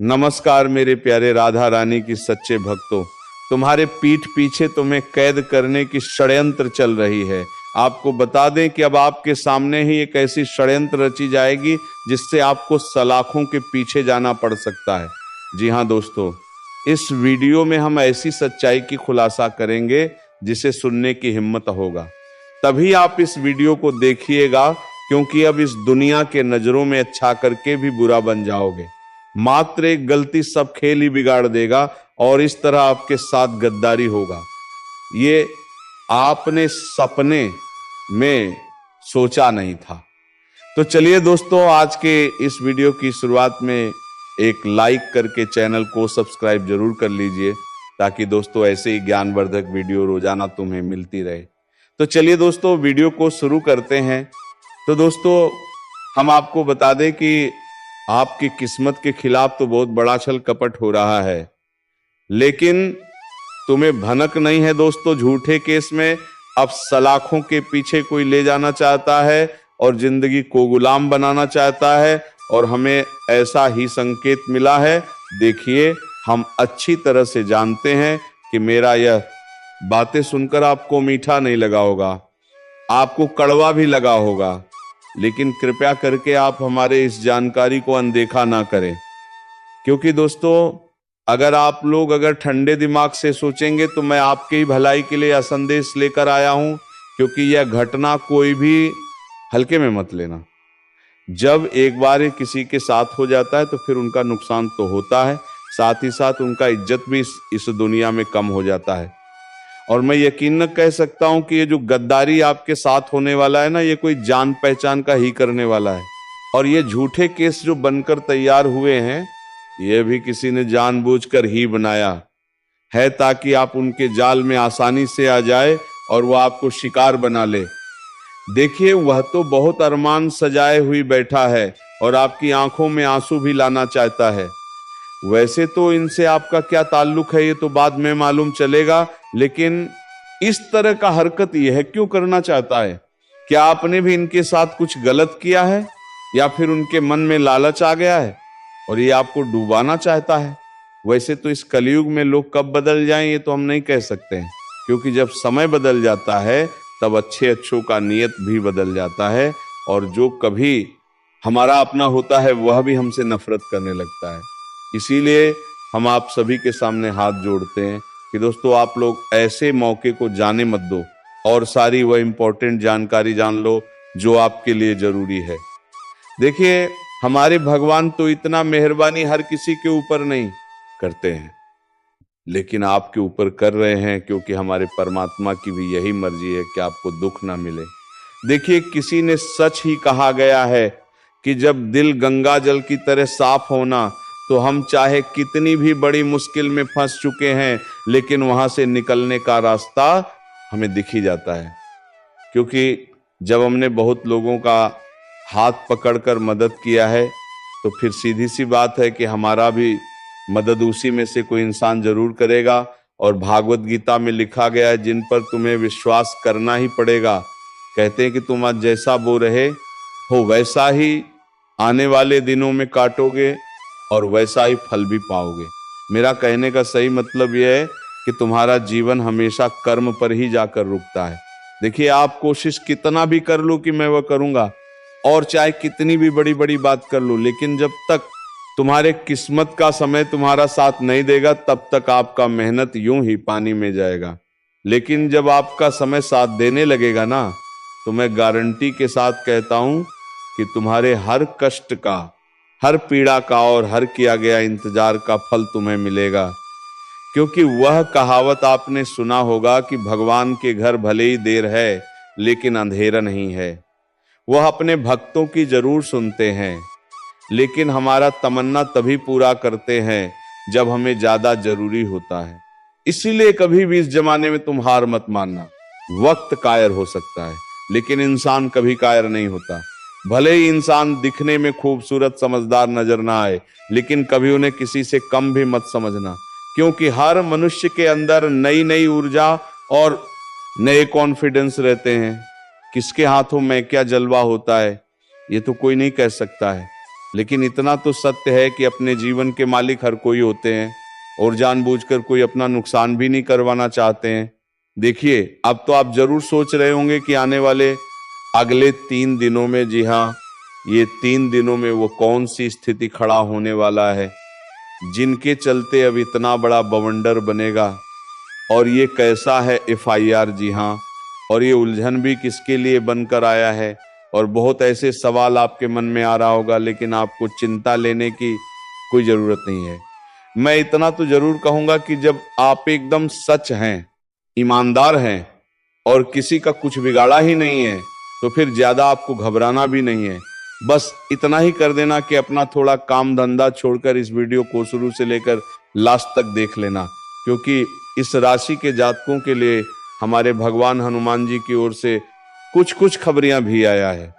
नमस्कार मेरे प्यारे राधा रानी की सच्चे भक्तों। तुम्हारे पीठ पीछे तुम्हें कैद करने की षड्यंत्र चल रही है। आपको बता दें कि अब आपके सामने ही एक ऐसी षड्यंत्र रची जाएगी जिससे आपको सलाखों के पीछे जाना पड़ सकता है। जी हाँ दोस्तों, इस वीडियो में हम ऐसी सच्चाई की खुलासा करेंगे जिसे सुनने की हिम्मत होगा। तभी आप इस वीडियो को देखिएगा, क्योंकि अब इस दुनिया के नजरों में अच्छा करके भी बुरा बन जाओगे। मात्र एक गलती सब खेल ही बिगाड़ देगा और इस तरह आपके साथ गद्दारी होगा। ये आपने सपने में सोचा नहीं था। तो चलिए दोस्तों, आज के इस वीडियो की शुरुआत में एक लाइक करके चैनल को सब्सक्राइब जरूर कर लीजिए, ताकि दोस्तों ऐसे ही ज्ञानवर्धक वीडियो रोजाना तुम्हें मिलती रहे। तो चलिए दोस्तों, वीडियो को शुरू करते हैं। तो दोस्तों, हम आपको बता दें कि आपकी किस्मत के खिलाफ तो बहुत बड़ा छल कपट हो रहा है, लेकिन तुम्हें भनक नहीं है दोस्तों झूठे केस में। अब सलाखों के पीछे कोई ले जाना चाहता है और जिंदगी को गुलाम बनाना चाहता है, और हमें ऐसा ही संकेत मिला है। देखिए, हम अच्छी तरह से जानते हैं कि मेरा यह बातें सुनकर आपको मीठा नहीं लगा होगा, आपको कड़वा भी लगा होगा, लेकिन कृपया करके आप हमारे इस जानकारी को अनदेखा ना करें। क्योंकि दोस्तों, अगर ठंडे दिमाग से सोचेंगे तो मैं आपकी भलाई के लिए यह संदेश लेकर आया हूं। क्योंकि यह घटना कोई भी हल्के में मत लेना। जब एक बार ये किसी के साथ हो जाता है तो फिर उनका नुकसान तो होता है, साथ ही साथ उनका इज्जत भी इस दुनिया में कम हो जाता है। और मैं यकीन न कह सकता हूं कि ये जो गद्दारी आपके साथ होने वाला है ना, ये कोई जान पहचान का ही करने वाला है। और ये झूठे केस जो बनकर तैयार हुए हैं, ये भी किसी ने जानबूझकर ही बनाया है, ताकि आप उनके जाल में आसानी से आ जाए और वो आपको शिकार बना ले। देखिए, वह तो बहुत अरमान सजाए हुई बैठा है और आपकी आंखों में आंसू भी लाना चाहता है। वैसे तो इनसे आपका क्या ताल्लुक है ये तो बाद में मालूम चलेगा, लेकिन इस तरह का हरकत यह क्यों करना चाहता है? क्या आपने भी इनके साथ कुछ गलत किया है, या फिर उनके मन में लालच आ गया है और ये आपको डुबाना चाहता है? वैसे तो इस कलयुग में लोग कब बदल जाएं ये तो हम नहीं कह सकते हैं, क्योंकि जब समय बदल जाता है तब अच्छे अच्छों का नियत भी बदल जाता है, और जो कभी हमारा अपना होता है वह भी हमसे नफरत करने लगता है। इसीलिए हम आप सभी के सामने हाथ जोड़ते हैं कि दोस्तों, आप लोग ऐसे मौके को जाने मत दो और सारी वह इंपॉर्टेंट जानकारी जान लो जो आपके लिए जरूरी है। देखिए, हमारे भगवान तो इतना मेहरबानी हर किसी के ऊपर नहीं करते हैं, लेकिन आपके ऊपर कर रहे हैं, क्योंकि हमारे परमात्मा की भी यही मर्जी है कि आपको दुख ना मिले। देखिए, किसी ने सच ही कहा गया है कि जब दिल गंगा जल की तरह साफ होना, तो हम चाहे कितनी भी बड़ी मुश्किल में फंस चुके हैं, लेकिन वहां से निकलने का रास्ता हमें दिख ही जाता है। क्योंकि जब हमने बहुत लोगों का हाथ पकड़कर मदद किया है, तो फिर सीधी सी बात है कि हमारा भी मदद उसी में से कोई इंसान जरूर करेगा। और भागवत गीता में लिखा गया है, जिन पर तुम्हें विश्वास करना ही पड़ेगा। कहते हैं कि तुम आज जैसा बो रहे हो वैसा ही आने वाले दिनों में काटोगे और वैसा ही फल भी पाओगे। मेरा कहने का सही मतलब यह है कि तुम्हारा जीवन हमेशा कर्म पर ही जाकर रुकता है। देखिए, आप कोशिश कितना भी कर लो कि मैं वह करूंगा, और चाहे कितनी भी बड़ी बड़ी बात कर लो, लेकिन जब तक तुम्हारे किस्मत का समय तुम्हारा साथ नहीं देगा, तब तक आपका मेहनत यूं ही पानी में जाएगा। लेकिन जब आपका समय साथ देने लगेगा ना, तो मैं गारंटी के साथ कहता हूं कि तुम्हारे हर कष्ट का, हर पीड़ा का और हर किया गया इंतजार का फल तुम्हें मिलेगा। क्योंकि वह कहावत आपने सुना होगा कि भगवान के घर भले ही देर है, लेकिन अंधेरा नहीं है। वह अपने भक्तों की जरूर सुनते हैं, लेकिन हमारा तमन्ना तभी पूरा करते हैं जब हमें ज्यादा जरूरी होता है। इसीलिए कभी भी इस जमाने में तुम हार मत मानना। वक्त कायर हो सकता है, लेकिन इंसान कभी कायर नहीं होता। भले ही इंसान दिखने में खूबसूरत समझदार नजर ना आए, लेकिन कभी उन्हें किसी से कम भी मत समझना। क्योंकि हर मनुष्य के अंदर नई नई ऊर्जा और नए कॉन्फिडेंस रहते हैं। किसके हाथों में क्या जलवा होता है ये तो कोई नहीं कह सकता है, लेकिन इतना तो सत्य है कि अपने जीवन के मालिक हर कोई होते हैं और जानबूझकर कोई अपना नुकसान भी नहीं करवाना चाहते हैं। देखिए, अब तो आप जरूर सोच रहे होंगे कि आने वाले अगले 3 दिनों में, जी हाँ, ये 3 दिनों में वो कौन सी स्थिति खड़ा होने वाला है जिनके चलते अब इतना बड़ा बवंडर बनेगा, और ये कैसा है FIR, जी हाँ, और ये उलझन भी किसके लिए बनकर आया है। और बहुत ऐसे सवाल आपके मन में आ रहा होगा, लेकिन आपको चिंता लेने की कोई जरूरत नहीं है। मैं इतना तो जरूर कहूंगा कि जब आप एकदम सच हैं, ईमानदार हैं और किसी का कुछ बिगाड़ा ही नहीं है, तो फिर ज्यादा आपको घबराना भी नहीं है। बस इतना ही कर देना कि अपना थोड़ा काम धंधा छोड़कर इस वीडियो को शुरू से लेकर लास्ट तक देख लेना, क्योंकि इस राशि के जातकों के लिए हमारे भगवान हनुमान जी की ओर से कुछ कुछ खबरियां भी आया है।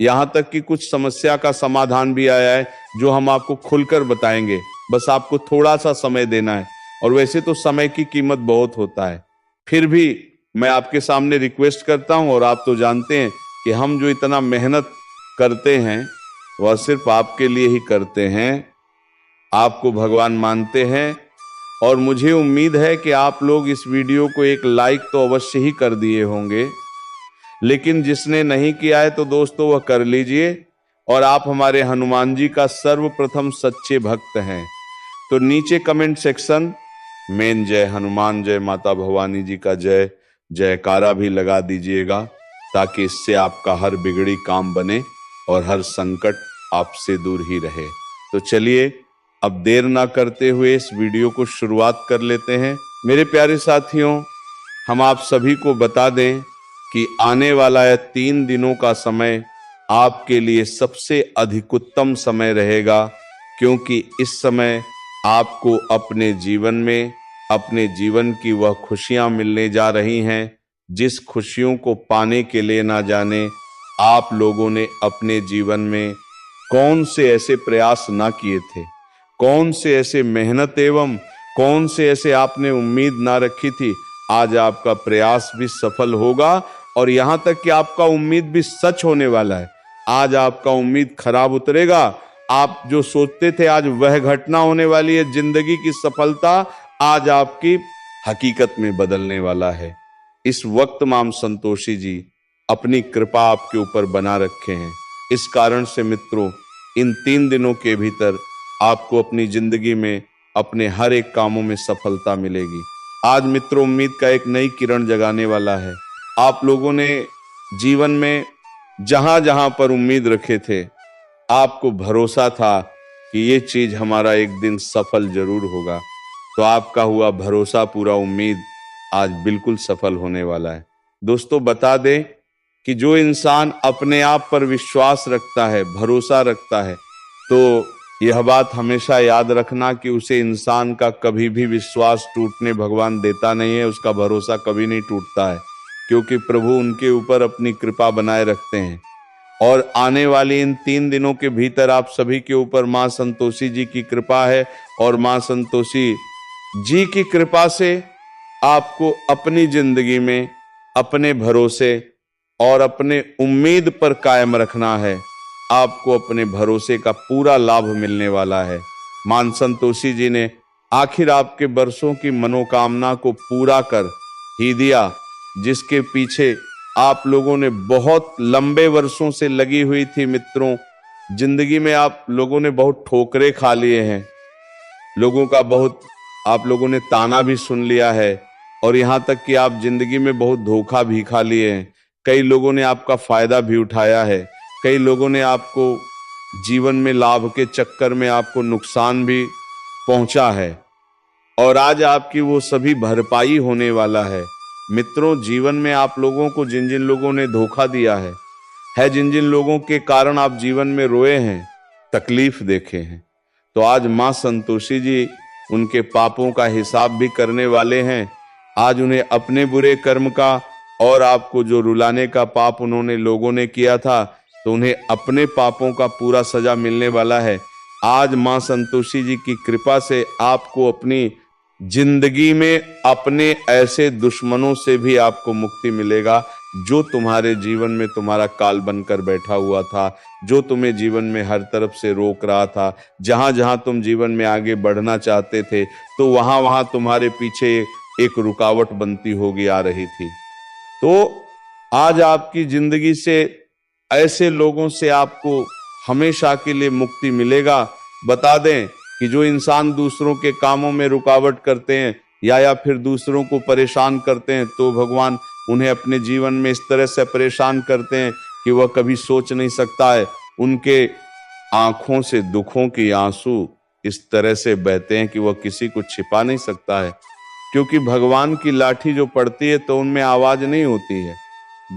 यहाँ तक कि कुछ समस्या का समाधान भी आया है जो हम आपको खुलकर बताएंगे। बस आपको थोड़ा सा समय देना है, और वैसे तो समय की कीमत बहुत होता है, फिर भी मैं आपके सामने रिक्वेस्ट करता हूं, और आप तो जानते हैं कि हम जो इतना मेहनत करते हैं वह सिर्फ आपके लिए ही करते हैं। आपको भगवान मानते हैं, और मुझे उम्मीद है कि आप लोग इस वीडियो को एक लाइक तो अवश्य ही कर दिए होंगे, लेकिन जिसने नहीं किया है तो दोस्तों वह कर लीजिए। और आप हमारे हनुमान जी का सर्वप्रथम सच्चे भक्त हैं तो नीचे कमेंट सेक्शन में जय हनुमान, जय माता भवानी जी का जय जयकारा भी लगा दीजिएगा, ताकि इससे आपका हर बिगड़ी काम बने और हर संकट आपसे दूर ही रहे। तो चलिए, अब देर ना करते हुए इस वीडियो को शुरुआत कर लेते हैं। मेरे प्यारे साथियों, हम आप सभी को बता दें कि आने वाला यह 3 दिनों का समय आपके लिए सबसे अधिकतम समय रहेगा, क्योंकि इस समय आपको अपने जीवन में अपने जीवन की वह खुशियां मिलने जा रही हैं जिस खुशियों को पाने के लिए ना जाने आप लोगों ने अपने जीवन में कौन से ऐसे प्रयास ना किए थे, कौन से ऐसे मेहनत एवं कौन से ऐसे आपने उम्मीद ना रखी थी। आज आपका प्रयास भी सफल होगा, और यहां तक कि आपका उम्मीद भी सच होने वाला है। आज आपका उम्मीद खराब उतरेगा। आप जो सोचते थे आज वह घटना होने वाली है, जिंदगी की सफलता आज आपकी हकीकत में बदलने वाला है। इस वक्त माम संतोषी जी अपनी कृपा आपके ऊपर बना रखे हैं। इस कारण से मित्रों, इन 3 दिनों के भीतर आपको अपनी जिंदगी में अपने हर एक कामों में सफलता मिलेगी। आज मित्रों, उम्मीद का एक नई किरण जगाने वाला है। आप लोगों ने जीवन में जहां जहां पर उम्मीद रखे थे, आपको भरोसा था कि ये चीज हमारा एक दिन सफल जरूर होगा, तो आपका हुआ भरोसा पूरा उम्मीद आज बिल्कुल सफल होने वाला है। दोस्तों, बता दें कि जो इंसान अपने आप पर विश्वास रखता है, भरोसा रखता है, तो यह बात हमेशा याद रखना कि उसे इंसान का कभी भी विश्वास टूटने भगवान देता नहीं है, उसका भरोसा कभी नहीं टूटता है, क्योंकि प्रभु उनके ऊपर अपनी कृपा बनाए रखते हैं। और आने वाली इन 3 दिनों के भीतर आप सभी के ऊपर मां संतोषी जी की कृपा है, और मां संतोषी जी की कृपा से आपको अपनी जिंदगी में अपने भरोसे और अपने उम्मीद पर कायम रखना है। आपको अपने भरोसे का पूरा लाभ मिलने वाला है। मां संतोषी जी ने आखिर आपके बरसों की मनोकामना को पूरा कर ही दिया, जिसके पीछे आप लोगों ने बहुत लंबे वर्षों से लगी हुई थी। मित्रों, जिंदगी में आप लोगों ने बहुत ठोकरें खा लिए हैं, लोगों का बहुत आप लोगों ने ताना भी सुन लिया है, और यहाँ तक कि आप जिंदगी में बहुत धोखा भी खा लिए हैं। कई लोगों ने आपका फायदा भी उठाया है, कई लोगों ने आपको जीवन में लाभ के चक्कर में आपको नुकसान भी पहुंचा है, और आज आपकी वो सभी भरपाई होने वाला है। मित्रों, जीवन में आप लोगों को जिन जिन लोगों ने धोखा दिया है जिन जिन लोगों के कारण आप जीवन में रोए हैं, तकलीफ देखे हैं, तो आज मां संतोषी जी उनके पापों का हिसाब भी करने वाले हैं। आज उन्हें अपने बुरे कर्म का और आपको जो रुलाने का पाप उन्होंने लोगों ने किया था, तो उन्हें अपने पापों का पूरा सजा मिलने वाला है। आज मां संतोषी जी की कृपा से आपको अपनी जिंदगी में अपने ऐसे दुश्मनों से भी आपको मुक्ति मिलेगा जो तुम्हारे जीवन में तुम्हारा काल बनकर बैठा हुआ था, जो तुम्हें जीवन में हर तरफ से रोक रहा था, जहां जहां तुम जीवन में आगे बढ़ना चाहते थे, तो वहां वहां तुम्हारे पीछे एक रुकावट बनती होगी आ रही थी। तो आज आपकी जिंदगी से ऐसे लोगों से आपको हमेशा के लिए मुक्ति मिलेगा। बता दें कि जो इंसान दूसरों के कामों में रुकावट करते हैं या फिर दूसरों को परेशान करते हैं, तो भगवान उन्हें अपने जीवन में इस तरह से परेशान करते हैं कि वह कभी सोच नहीं सकता है। उनके आंखों से दुखों की आंसू इस तरह से बहते हैं कि वह किसी को छिपा नहीं सकता है, क्योंकि भगवान की लाठी जो पड़ती है तो उनमें आवाज नहीं होती है।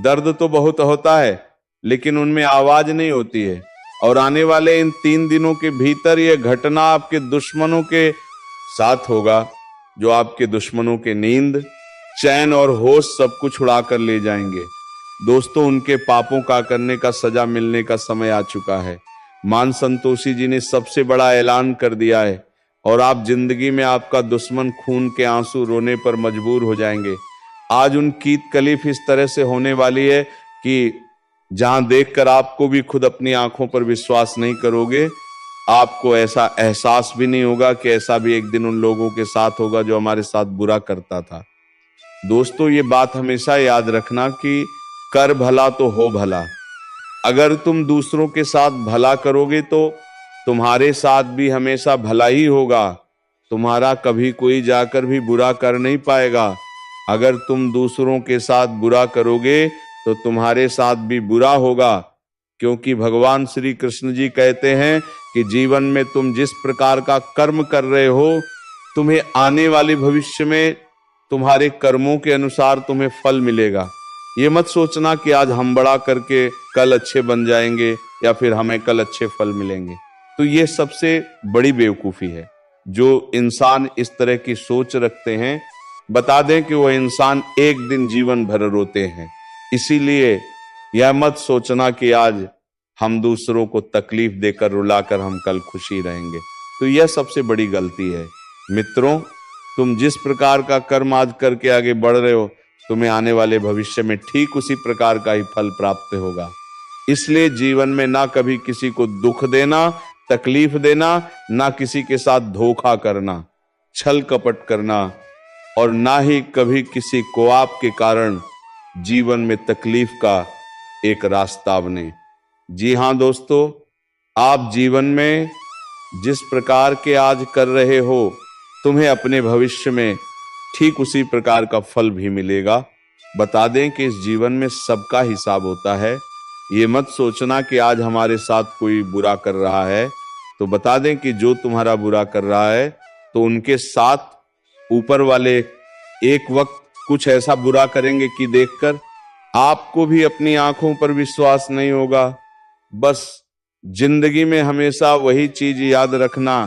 दर्द तो बहुत होता है लेकिन उनमें आवाज नहीं होती है। और आने वाले इन 3 दिनों के भीतर यह घटना आपके दुश्मनों के साथ होगा, जो आपके दुश्मनों के नींद, चैन और होश सब कुछ उड़ा कर ले जाएंगे। दोस्तों, उनके पापों का करने का सजा मिलने का समय आ चुका है। मान संतोषी जी ने सबसे बड़ा ऐलान कर दिया है और आप जिंदगी में आपका दुश्मन खून के आंसू रोने पर मजबूर हो जाएंगे। आज उनकी तकलीफ इस तरह से होने वाली है कि जहां देखकर आपको भी खुद अपनी आंखों पर विश्वास नहीं करोगे। आपको ऐसा एहसास भी नहीं होगा कि ऐसा भी एक दिन उन लोगों के साथ होगा जो हमारे साथ बुरा करता था। दोस्तों, ये बात हमेशा याद रखना कि कर भला तो हो भला। अगर तुम दूसरों के साथ भला करोगे तो तुम्हारे साथ भी हमेशा भला ही होगा। तुम्हारा कभी कोई जाकर भी बुरा कर नहीं पाएगा। अगर तुम दूसरों के साथ बुरा करोगे तो तुम्हारे साथ भी बुरा होगा, क्योंकि भगवान श्री कृष्ण जी कहते हैं कि जीवन में तुम जिस प्रकार का कर्म कर रहे हो, तुम्हें आने वाले भविष्य में तुम्हारे कर्मों के अनुसार तुम्हें फल मिलेगा। ये मत सोचना कि आज हम बड़ा करके कल अच्छे बन जाएंगे या फिर हमें कल अच्छे फल मिलेंगे। तो ये सबसे बड़ी बेवकूफ़ी है जो इंसान इस तरह की सोच रखते हैं। बता दें कि वह इंसान एक दिन जीवन भर रोते हैं। इसीलिए यह मत सोचना कि आज हम दूसरों को तकलीफ देकर रुलाकर हम कल खुशी रहेंगे। तो यह सबसे बड़ी गलती है। मित्रों, तुम जिस प्रकार का कर्म आज करके आगे बढ़ रहे हो, तुम्हें आने वाले भविष्य में ठीक उसी प्रकार का ही फल प्राप्त होगा। इसलिए जीवन में ना कभी किसी को दुख देना, तकलीफ देना, ना किसी के साथ धोखा करना, छल कपट करना, और ना ही कभी किसी को आपके कारण जीवन में तकलीफ का एक रास्ता बने। जी हाँ दोस्तों, आप जीवन में जिस प्रकार के आज कर रहे हो, तुम्हें अपने भविष्य में ठीक उसी प्रकार का फल भी मिलेगा। बता दें कि इस जीवन में सबका हिसाब होता है। ये मत सोचना कि आज हमारे साथ कोई बुरा कर रहा है तो बता दें कि जो तुम्हारा बुरा कर रहा है तो उनके साथ ऊपर वाले एक वक्त कुछ ऐसा बुरा करेंगे कि देखकर आपको भी अपनी आंखों पर विश्वास नहीं होगा। बस जिंदगी में हमेशा वही चीज याद रखना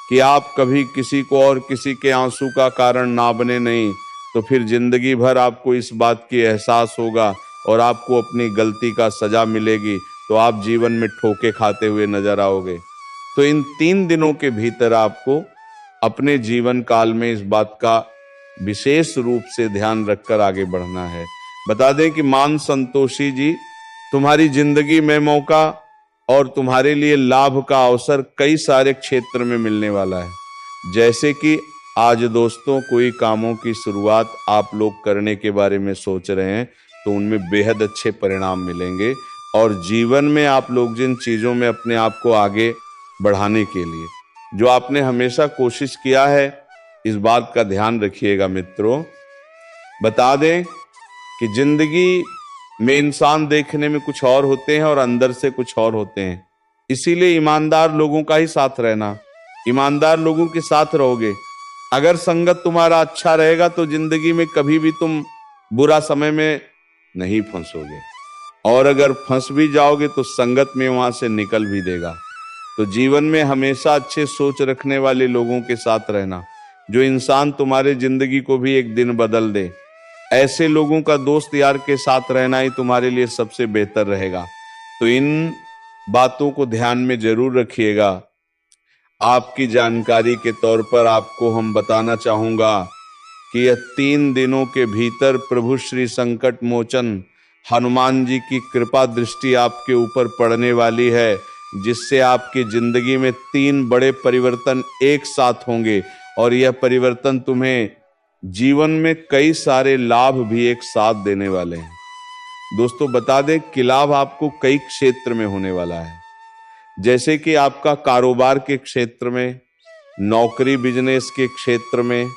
कि आप कभी किसी को और किसी के आंसू का कारण ना बने, नहीं तो फिर जिंदगी भर आपको इस बात की एहसास होगा और आपको अपनी गलती का सजा मिलेगी, तो आप जीवन में ठोके खाते हुए नजर आओगे। तो इन 3 दिनों के भीतर आपको अपने जीवन काल में इस बात का विशेष रूप से ध्यान रखकर आगे बढ़ना है। बता दें कि मान संतोषी जी, तुम्हारी जिंदगी में मौका और तुम्हारे लिए लाभ का अवसर कई सारे क्षेत्र में मिलने वाला है। जैसे कि आज दोस्तों कोई कामों की शुरुआत आप लोग करने के बारे में सोच रहे हैं तो उनमें बेहद अच्छे परिणाम मिलेंगे। और जीवन में आप लोग जिन चीज़ों में अपने आप को आगे बढ़ाने के लिए जो आपने हमेशा कोशिश किया है, इस बात का ध्यान रखिएगा मित्रों। बता दें कि जिंदगी में इंसान देखने में कुछ और होते हैं और अंदर से कुछ और होते हैं। इसीलिए ईमानदार लोगों का ही साथ रहना, ईमानदार लोगों के साथ रहोगे। अगर संगत तुम्हारा अच्छा रहेगा तो जिंदगी में कभी भी तुम बुरा समय में नहीं फंसोगे, और अगर फंस भी जाओगे तो संगत में वहां से निकल भी देगा। तो जीवन में हमेशा अच्छे सोच रखने वाले लोगों के साथ रहना, जो इंसान तुम्हारे जिंदगी को भी एक दिन बदल दे। ऐसे लोगों का दोस्त यार के साथ रहना ही तुम्हारे लिए सबसे बेहतर रहेगा। तो इन बातों को ध्यान में जरूर रखिएगा। आपकी जानकारी के तौर पर आपको हम बताना चाहूंगा कि यह 3 दिनों के भीतर प्रभु श्री संकट मोचन हनुमान जी की कृपा दृष्टि आपके ऊपर पड़ने वाली है, जिससे आपकी जिंदगी में 3 बड़े परिवर्तन एक साथ होंगे और यह परिवर्तन तुम्हें जीवन में कई सारे लाभ भी एक साथ देने वाले हैं। दोस्तों बता दें कि लाभ आपको कई क्षेत्र में होने वाला है, जैसे कि आपका कारोबार के क्षेत्र में, नौकरी बिजनेस के क्षेत्र में,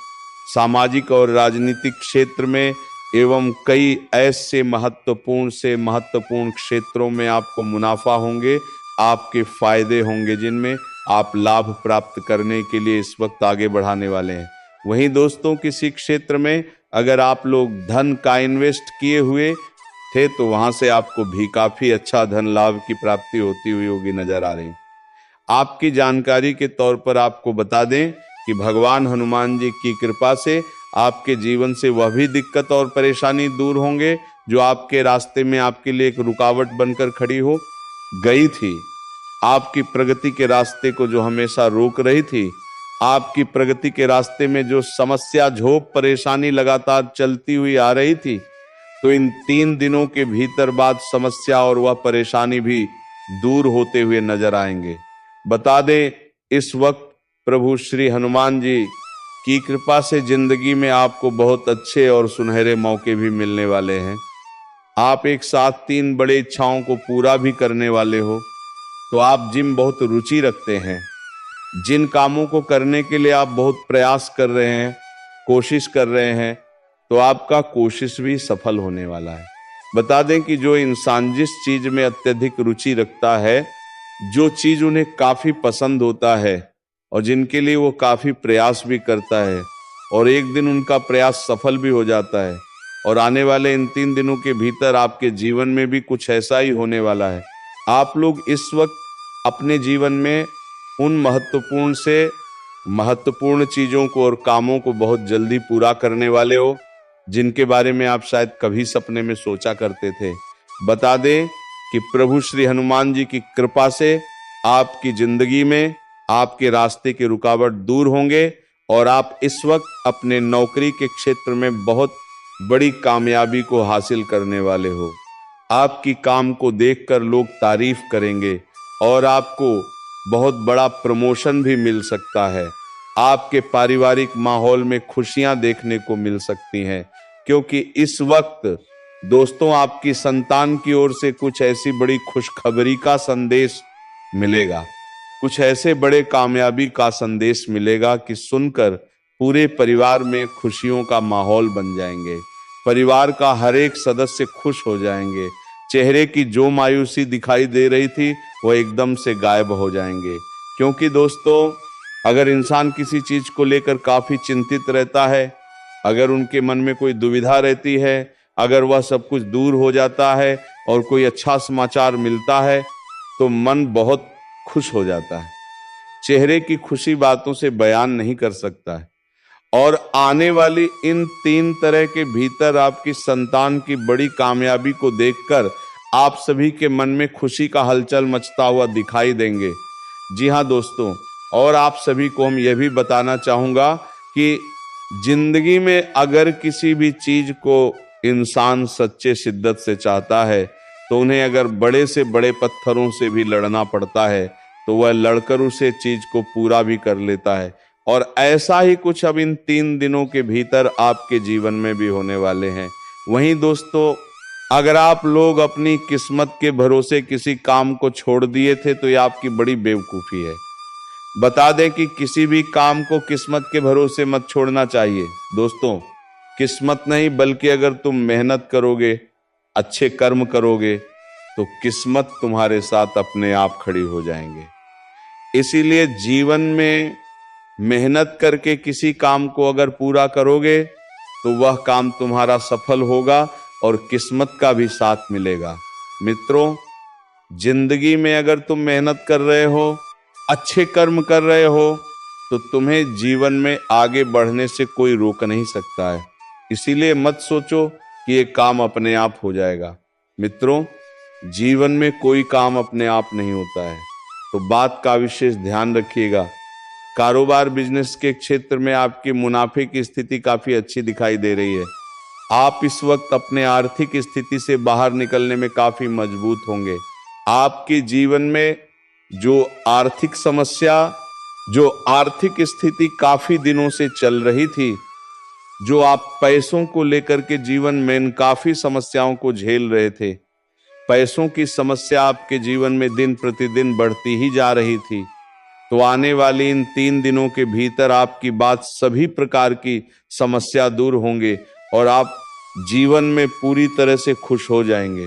सामाजिक और राजनीतिक क्षेत्र में एवं कई ऐसे महत्वपूर्ण क्षेत्रों में आपको मुनाफा होंगे, आपके फायदे होंगे, जिनमें आप लाभ प्राप्त करने के लिए इस वक्त आगे बढ़ाने वाले हैं। वहीं दोस्तों किसी क्षेत्र में अगर आप लोग धन का इन्वेस्ट किए हुए थे तो वहां से आपको भी काफी अच्छा धन लाभ की प्राप्ति होती हुई होगी नजर आ रही। आपकी जानकारी के तौर पर आपको बता दें कि भगवान हनुमान जी की कृपा से आपके जीवन से वह भी दिक्कत और परेशानी दूर होंगे जो आपके रास्ते में आपके लिए एक रुकावट बनकर खड़ी हो गई थी। आपकी प्रगति के रास्ते को जो हमेशा रोक रही थी, आपकी प्रगति के रास्ते में जो समस्या झोंक परेशानी लगातार चलती हुई आ रही थी, तो इन 3 दिनों के भीतर बाद समस्या और वह परेशानी भी दूर होते हुए नजर आएंगे। बता दें इस वक्त प्रभु श्री हनुमान जी की कृपा से जिंदगी में आपको बहुत अच्छे और सुनहरे मौके भी मिलने वाले हैं। आप एक साथ 3 बड़े इच्छाओं को पूरा भी करने वाले हो। तो आप जिन बहुत रुचि रखते हैं, जिन कामों को करने के लिए आप बहुत प्रयास कर रहे हैं, कोशिश कर रहे हैं, तो आपका कोशिश भी सफल होने वाला है। बता दें कि जो इंसान जिस चीज में अत्यधिक रुचि रखता है, जो चीज उन्हें काफी पसंद होता है और जिनके लिए वो काफी प्रयास भी करता है और एक दिन उनका प्रयास सफल भी हो जाता है, और आने वाले इन 3 दिनों के भीतर आपके जीवन में भी कुछ ऐसा ही होने वाला है। आप लोग इस वक्त अपने जीवन में उन महत्वपूर्ण चीजों को और कामों को बहुत जल्दी पूरा करने वाले हो, जिनके बारे में आप शायद कभी सपने में सोचा करते थे। बता दें कि प्रभु श्री हनुमान जी की कृपा से आपकी जिंदगी में आपके रास्ते के रुकावट दूर होंगे और आप इस वक्त अपने नौकरी के क्षेत्र में बहुत बड़ी कामयाबी को हासिल करने वाले हो। आपकी काम को देखकर लोग तारीफ करेंगे और आपको बहुत बड़ा प्रमोशन भी मिल सकता है। आपके पारिवारिक माहौल में खुशियां देखने को मिल सकती हैं, क्योंकि इस वक्त दोस्तों आपकी संतान की ओर से कुछ ऐसी बड़ी खुशखबरी का संदेश मिलेगा, कुछ ऐसे बड़े कामयाबी का संदेश मिलेगा कि सुनकर पूरे परिवार में खुशियों का माहौल बन जाएंगे। परिवार का हर एक सदस्य खुश हो जाएंगे। चेहरे की जो मायूसी दिखाई दे रही थी वो एकदम से गायब हो जाएंगे। क्योंकि दोस्तों अगर इंसान किसी चीज को लेकर काफी चिंतित रहता है, अगर उनके मन में कोई दुविधा रहती है, अगर वह सब कुछ दूर हो जाता है और कोई अच्छा समाचार मिलता है तो मन बहुत खुश हो जाता है। चेहरे की खुशी बातों से बयान नहीं कर सकता है। और आने वाली इन 3 तरह के भीतर आपकी संतान की बड़ी कामयाबी को देखकर आप सभी के मन में खुशी का हलचल मचता हुआ दिखाई देंगे। जी हाँ दोस्तों, और आप सभी को हम यह भी बताना चाहूँगा कि जिंदगी में अगर किसी भी चीज को इंसान सच्चे शिद्दत से चाहता है तो उन्हें अगर बड़े से बड़े पत्थरों से भी लड़ना पड़ता है तो वह लड़कर उसे चीज को पूरा भी कर लेता है। और ऐसा ही कुछ अब इन 3 दिनों के भीतर आपके जीवन में भी होने वाले हैं। वहीं दोस्तों अगर आप लोग अपनी किस्मत के भरोसे किसी काम को छोड़ दिए थे तो ये आपकी बड़ी बेवकूफ़ी है। बता दें कि किसी भी काम को किस्मत के भरोसे मत छोड़ना चाहिए दोस्तों। किस्मत नहीं बल्कि अगर तुम मेहनत करोगे, अच्छे कर्म करोगे तो किस्मत तुम्हारे साथ अपने आप खड़ी हो जाएंगे। इसीलिए जीवन में मेहनत करके किसी काम को अगर पूरा करोगे तो वह काम तुम्हारा सफल होगा और किस्मत का भी साथ मिलेगा। मित्रों, जिंदगी में अगर तुम मेहनत कर रहे हो, अच्छे कर्म कर रहे हो तो तुम्हें जीवन में आगे बढ़ने से कोई रोक नहीं सकता है। इसीलिए मत सोचो कि ये काम अपने आप हो जाएगा। मित्रों, जीवन में कोई काम अपने आप नहीं होता है, तो बात का विशेष ध्यान रखिएगा। कारोबार बिजनेस के क्षेत्र में आपकी मुनाफे की स्थिति काफी अच्छी दिखाई दे रही है। आप इस वक्त अपने आर्थिक स्थिति से बाहर निकलने में काफी मजबूत होंगे। आपके जीवन में जो आर्थिक समस्या, जो आर्थिक स्थिति काफी दिनों से चल रही थी, जो आप पैसों को लेकर के जीवन में इन काफी समस्याओं को झेल रहे थे, पैसों की समस्या आपके जीवन में दिन प्रतिदिन बढ़ती ही जा रही थी, तो आने वाली इन 3 दिनों के भीतर आपकी बात सभी प्रकार की समस्या दूर होंगे और आप जीवन में पूरी तरह से खुश हो जाएंगे।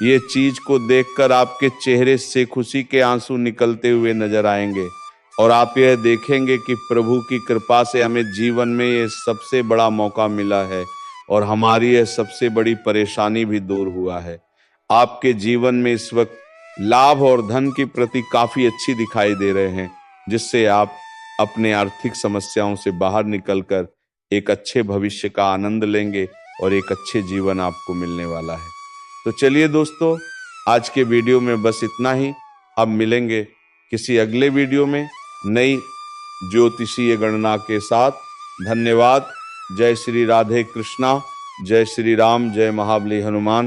ये चीज को देखकर आपके चेहरे से खुशी के आंसू निकलते हुए नजर आएंगे और आप यह देखेंगे कि प्रभु की कृपा से हमें जीवन में ये सबसे बड़ा मौका मिला है और हमारी यह सबसे बड़ी परेशानी भी दूर हुआ है। आपके जीवन में इस वक्त लाभ और धन की प्रति काफी अच्छी दिखाई दे रहे हैं, जिससे आप अपने आर्थिक समस्याओं से बाहर निकलकर एक अच्छे भविष्य का आनंद लेंगे और एक अच्छे जीवन आपको मिलने वाला है। तो चलिए दोस्तों, आज के वीडियो में बस इतना ही। अब मिलेंगे किसी अगले वीडियो में नई ज्योतिषीय गणना के साथ। धन्यवाद। जय श्री राधे कृष्णा, जय श्री राम, जय महाबली हनुमान।